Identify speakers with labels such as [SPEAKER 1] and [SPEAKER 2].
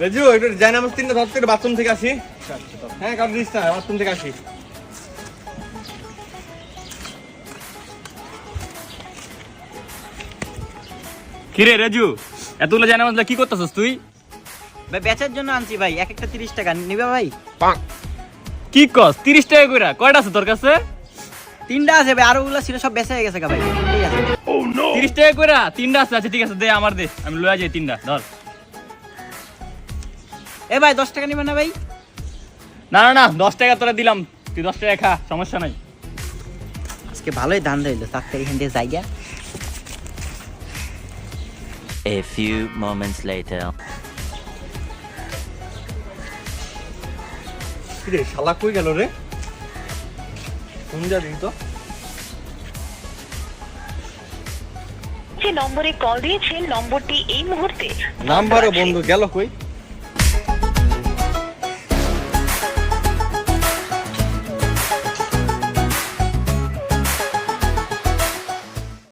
[SPEAKER 1] রেজু একটু যাই নামাজ 3টা ধরতে বাথরুম থেকে আসি। হ্যাঁ কারণ দিস না, বাথরুম থেকে আসি।
[SPEAKER 2] কিরে রেজু, এতগুলো জানা মাছলা কি করতেছস তুই?
[SPEAKER 3] ভাই বেচার জন্য আনছি ভাই, এক একটা 30 টাকা নিবে ভাই?
[SPEAKER 2] কি কস 30 টাকা কইরা? কয়টা আছে তোর কাছে?
[SPEAKER 3] 3টা আছে ভাই, আরো গুলো ছিল সব বেচা হয়ে গেছে ভাই। ঠিক আছে
[SPEAKER 2] 30 টাকা কইরা 3টা আছে। আচ্ছা ঠিক আছে, দে আমার দে, আমি লয়া যাই 3টা। ধর।
[SPEAKER 3] এ ভাই 10 টাকা নিবে না ভাই?
[SPEAKER 2] না না না, 10 টাকা তোরা দিলাম, তুই 10 টাকা খা, সমস্যা নাই।
[SPEAKER 3] আজকে ভালোই ধান রইলো, চারটা এখান দিয়ে জায়গা।
[SPEAKER 4] A few moments later.
[SPEAKER 1] কি রে শালা কই গেল রে? কোন যাবি তো?
[SPEAKER 5] যে নম্বরে কল দিয়েছেন নম্বরটি এই মুহূর্তে
[SPEAKER 1] নাম্বারও বন্ধ গেল কই?